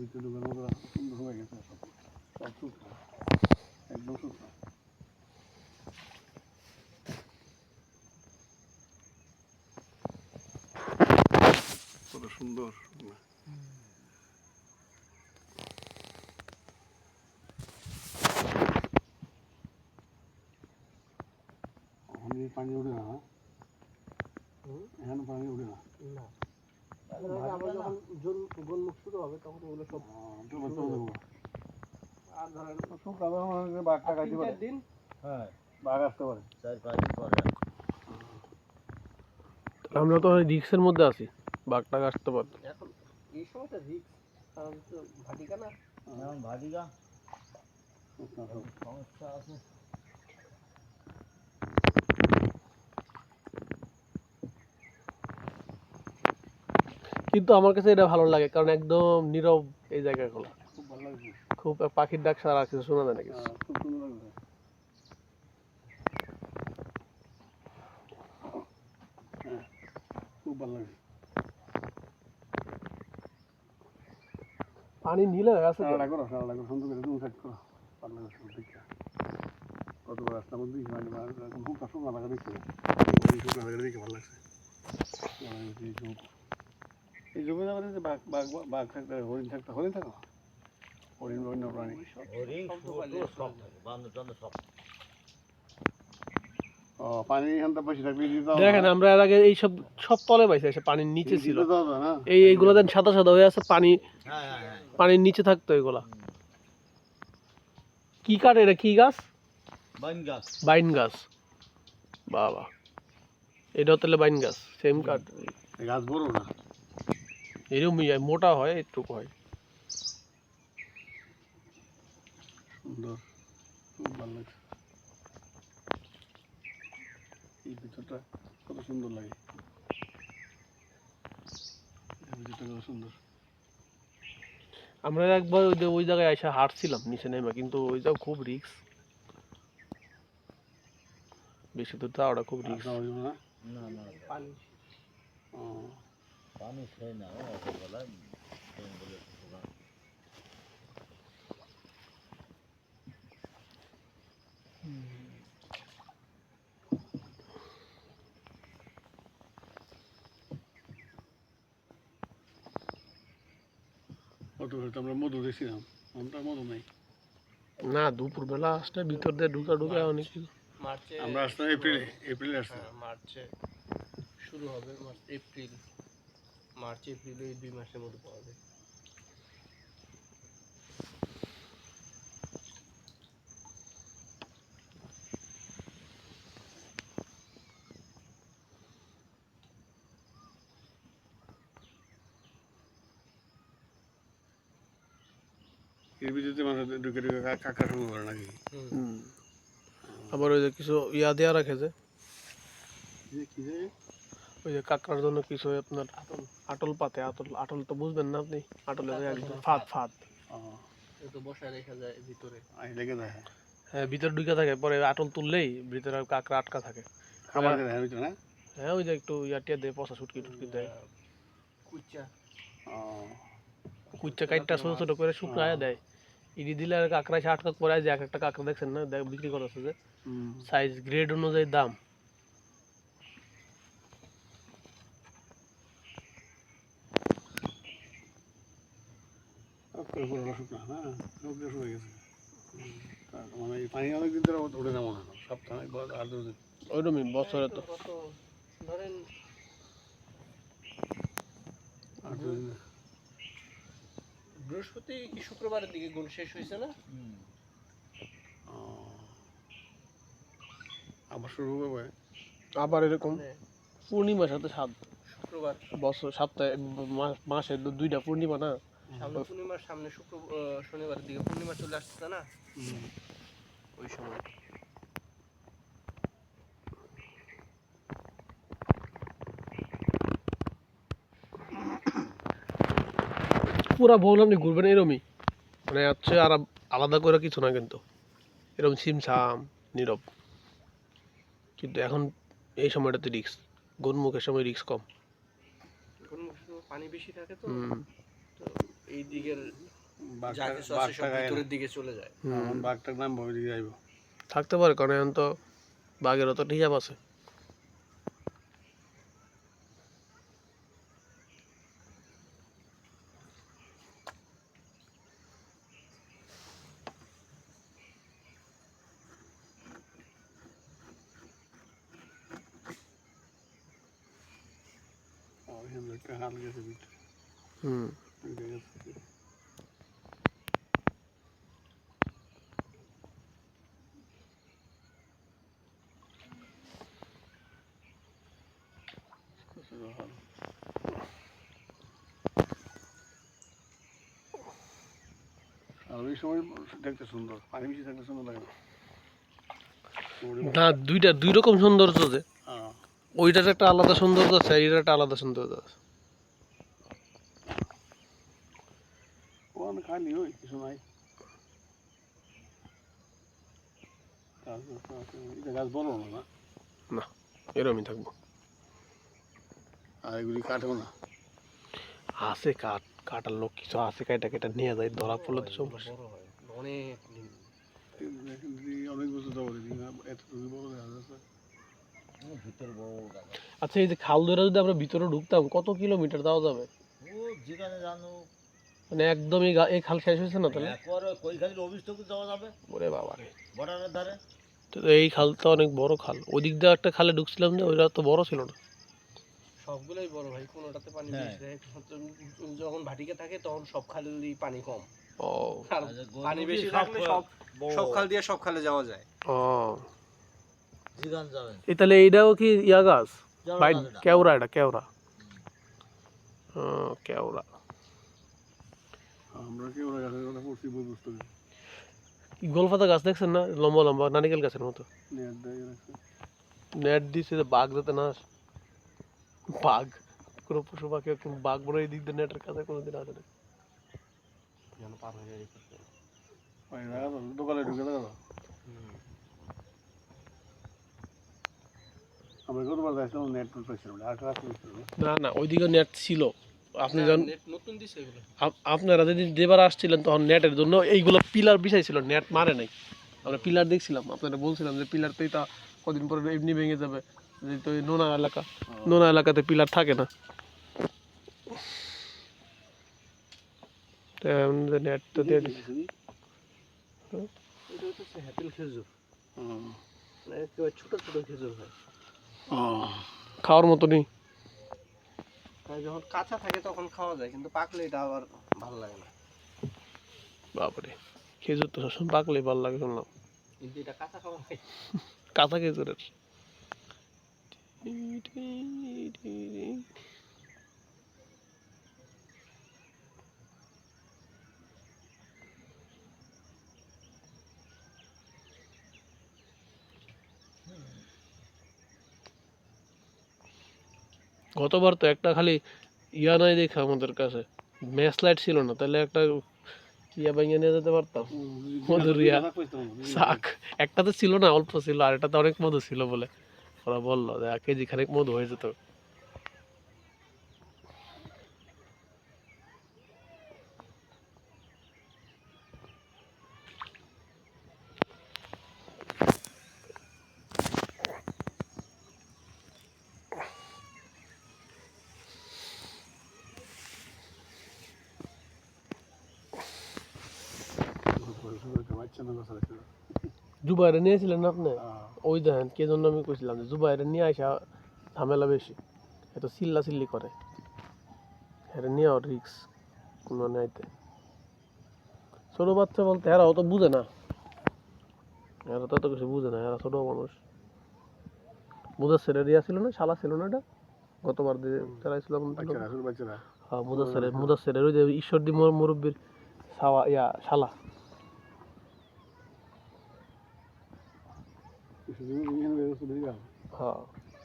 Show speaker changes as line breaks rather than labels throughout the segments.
ভিতরে ঢুকানো সুন্দর হয়ে গেছে, সব শুকনো, একদম শুকনো। কত সুন্দর। পানি উঠে না, এখানে পানি উঠে না।
আবার যখন গোলমুখ শুরু হবে তখন ওগুলো সব আর ধরেন
শুকাবে বাঘটা খাইতে পারে।
দিন
হ্যাঁ, বাঘ আসতে পারে
4-5 দিন পরে।
আমরা তো রিক্সের মধ্যে আছি, বাঘটা আসতে পারে।
এখন এই সময়টা রিস্ক, কারণ তো ভাটিকা না,
এখন ভাটিকা
শুকনো সব।
সমস্যা আছে।
কিন্তু আমার কাছে এটা ভালো লাগে, কারণ একদম নীরব এই জায়গাগুলো,
খুব ভালো লাগছে।
খুব পাখির ডাক ছাড়া আর কিছু শোনা যায় না কিছু।
খুব সুন্দর লাগছে। খুব ভালো লাগছে।
পানি নীলে আছে
সারাটা করো সুন্দর করে তুমি সেট করো। ভালো লাগছে দেখে। কতবার রাস্তার মধ্যে খুবটা শুকনো লাগা দেখছে, শুকনো লাগা দেখে ভালো লাগছে। এই জমি না যে বাঘ বাঘ বাঘ থাকতে হরিণ থাকতে হরিণ থাকো, হরিণ অন্য প্রাণী।
হরিণ সব থাকে, বান্দর টান্দর সব।
ও পানি এখানটা বেশি থাকলে
দেখেন, আমরা এর আগে এই সব সব তলে পাইছি, এসে পানির নিচে ছিল। এইগুলো দেন সাদা সাদা হয়ে আছে,
হ্যাঁ হ্যাঁ হ্যাঁ।
পানির নিচে থাকতো এগুলা। কি কাঠ এটা, কি গাছ?
বাইন গাছ।
বাইন গাছ। বাবা, এটাও তাহলে বাইন গাছ, সেম কাঠ।
গাছ বড় না,
এরকম মোটা হয়, একটুকু হয়।
সুন্দর, খুব ভালো লাগছে। এই ভিতরটা কত সুন্দর লাগে, ভিতরটা কত সুন্দর।
আমরা একবার ওই জায়গায় এসে হাঁটছিলাম নিচে নেমে, কিন্তু ওই জায়গা খুব রিস্ক, বেশি দূর যাওয়াটা খুব রিস্ক।
না
না না,
পানি
পানি খেয়ে না অসবেলায় জঙ্গলে ঢোকা।
কত আমরা মধু দেখছিলাম, আমরা মধু নাই।
না, দুপুর বেলা আসলে ভিতর দিয়ে ঢুকা অনেক কিছু।
মার্চে
আমরা আসলাম এপ্রিলে আসলাম।
মার্চে শুরু হবে, মার্চ এপ্রিল এই 2 মাসের মধ্যে পাওয়া যায়।
এর ভিতরে মানুষ ঢুকে ঢুকে কাকা শুরু করে নাকি?
আবার ওই যে কিছু ইয়া দেওয়া রাখে যে,
কি যায়
ওই যে কাঁকড়ার জন্য কিছু আপনার আটল পাতে, আটল তো বুঝবেন না আপনি, আটলের একদম ফাঁদ।
তো বসায় রেখা যায় ভিতরে,
লেগে যায়।
হ্যাঁ, ভিতরে ঢুকে থাকে, পরে আটল তুললেই ভিতরে কাঁকড়া আটকা থাকে।
খাবার দেয় না?
হ্যাঁ, ওই যে একটু ইয়াটিয়া দেয়, পচা ছুটকি টুটকি দেয়, কুচ্চা কাইটটা ছোট ছোট করে শুকনায় দেয়। ইডি দিলে আর কাঁকড়া এসে আটকা পড়ে, যে এক একটা কাঁকড়া দেখছেন না, বিক্রি করতেছে যে সাইজ গ্রেড অনুযায়ী দাম।
মানে পানি অনেকদিন ধরে ওঠে না মনে হয়, সপ্তাহে আর 2 দিন
ওইরকমই বছরে তো
ধরেন বৃহস্পতি কি শুক্রবারের দিকে গোল শেষ হয়েছে না?
আবার শুরু হবে
আবার এরকম পূর্ণিমার সাথে
শুক্রবার
বছর সপ্তাহে মাসে 2টা পূর্ণিমা না,
সামনে পূর্ণিমার সামনে শনিবারের দিকে পূর্ণিমা চলে আসছে না, ওই সময়
পুরা ভোল আপনি ঘুরবেন এরমই, মানে হচ্ছে আর আলাদা করে কিছু না, কিন্তু এরকম ছিমছাম নীরব। কিন্তু এখন এই সময়টাতে রিস্ক, গোলমুখের সময় রিস্ক কম।
পানি বেশি থাকে তো
হুম
তো এই দিকের যা
বাঘটা
কিছু আছে
বাঘটা
সব
গায়ে না
ভিতরের দিকে চলে যায়।
এখন বাঘটার নাম ভয় দিকে যাইব
থাকতে পারে, কারণ এখন তো বাঘেরও তো হিসাব আছে।
ওইখানে একটা হাল গেছে ভিতরে
হুম
ওইটা গেছে হাল। আর ওই সময় দেখতে সুন্দর পানি বেশি থাকতে সুন্দর লাগে না
না, দুইটা দুই রকম সৌন্দর্য যে,
হ্যাঁ
ওইটার একটা আলাদা সৌন্দর্য আছে, এটার একটা আলাদা সৌন্দর্য আছে।
ওখানে খালি ওই কিছু নাই এটা গাছ বড় না না
না, এরমই থাকবো।
আর এগুলি কাটেও না
আছে কাঠ, কাটার লোক কিছু আছে, কাটা কেটে নিয়ে যায়, ধরা পড়লে তো সমস্যা।
বড় হয় অনেক নিম।
অনেক বছর যাবো দেখি না এতটুকু বড় দেখা যাচ্ছে
ভিতর বড় গাছ আছে।
আচ্ছা, এই যে খাল ধরে যদি আমরা ভিতরে ঢুকতাম, কত কিলোমিটার যাওয়া যাবে?
ও যেখানে জানো
মানে একদম এই খাল শেষ হয়েছে না তাহলে?
একবার কৈখালির অফিস টফিস যাওয়া যাবে
ওরে বাবা রে,
বর্ডারের ধারে।
তো এই খাল তো অনেক বড় খাল। ওই দিক দিয়ে একটা খালে ঢুকছিলাম যে, ওইটা তো বড় ছিল না।
সবগুলোই বড় ভাই, কোনোটাতে পানি
হ্যাঁ।
বেশি থাকে যখন ভাটিকে থাকে তখন সব খালেরই পানি কম।
ও
আর
আচ্ছা,
পানি
গরুর
বেশি
সব
থাকলে সব
বড়
সব খাল দিয়ে সব খালে যাওয়া যায়।
ও,
যেখানে যাবেন
এই তাহলে এইটাও কি ইয়া গাছ?
জল
ভাই
গাছ এটা।
কেওড়া, এটা কেওড়া। কেওড়া
আমরা কি ওরা গাছের কথা পড়ছি বই পুস্তকে
কি গোলপাতা গাছ দেখছেন না, লম্বা লম্বা নারিকেল গাছের মতো?
নেট দিয়ে রাখছে
নেট দিছে যে বাঘ যাতে না আসে। বাঘ, কোনো পশু পাখি কোনো বাঘ বলে এই দিক দিয়ে নেটের কাছে কোনোদিন আসে না।
যেন পার হয়ে যায়।
ওই জায়গা তো দোকানে ঢুকে দেখা তো আমরা গতবার যাইছিলাম নেট পাইছিলাম আর একটা রাস্তা পাইছিলাম
না না, ওইদিকে নেট ছিল। আপনি যখন
নেট নতুন দিছে এগুলো।
আপনারা যেদিন যেবার আসছিলেন তখন নেটের জন্য এইগুলো পিলার বিছাইছিল, নেট মারে নাই। আমরা পিলার দেখছিলাম, আপনারা বলছিলাম যে পিলার তো এটা কদিন পরে এমনি ভেঙে যাবে, যেহেতু এই নোনা এলাকা, নোনা এলাকাতে পিলার থাকে না। নেট তো দিয়ে দিচ্ছে।
এটা হচ্ছে হ্যাপেল খেজুর, মানে একেবারে ছোট ছোট খেজুর হয়।
খাওয়ার মতনই।
তাই যখন কাঁচা থাকে তখন খাওয়া যায়, কিন্তু পাকলে এটা আবার ভালো লাগে না।
বাবারে, খেজুর তো সবসময় পাকলে ভালো লাগে শুনলাম,
কিন্তু এটা কাঁচা খাওয়া যায়।
কাঁচা খেজুরের। গতবার তো একটা খালি ইয়া নাই দেখা আমাদের কাছে, ম্যাচ লাইট ছিল না, তাহলে একটা ইয়া ভেঙে নিয়ে যেতে পারতাম, মধুর ইয়া শাক। একটাতে ছিল না, অল্প ছিল, আর এটাতে অনেক মধু ছিল বলে ওরা বললো যে 1 কেজি খানিক মধু হয়ে যেত।
বাচ্চা না কথা ছিল
জুবাইরে নিয়েছিলেন না আপনি? ওই দেখেন কে জন্য আমি কইছিলাম যে জুবাইরে নিয়ে আসা ঝামেলা বেশি, এত চিল্লা চিল্লি করে, এটা নিয়েও রিক্স কোনো নাইতে। ছোট বাচ্চা বলতে এরা অত বুঝে না, এরা তো অত কিছু বুঝে না, এরা ছোট মানুষ। মুদাসেরের ইয়া ছিল না, শালা ছিল না এটা, গতবার দিয়ে চালাইছিলাম।
বাচ্চারা ছোট বাচ্চারা
হ্যাঁ, মুদাসেরের ওই যে ঈশ্বরদী মুরব্বীর ইয়া শালা। হ্যাঁ,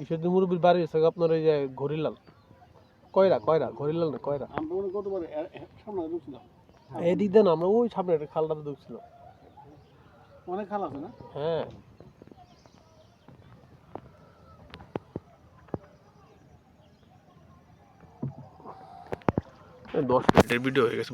ঈশ্বরদী মুরব্বীর বাড়ি হচ্ছে আপনার ওই যে ঘড়িলাল, ঘড়িলাল না কয়রা।
আমরা গতবার সামনে ঢুকছিলাম
এই দিক দিয়ে না, আমরা ওই সামনে একটা খালটাতে ঢুকছিল।
অনেক খাল আছে না
হ্যাঁ, 10 মিনিটের ভিডিও হয়ে গেছে।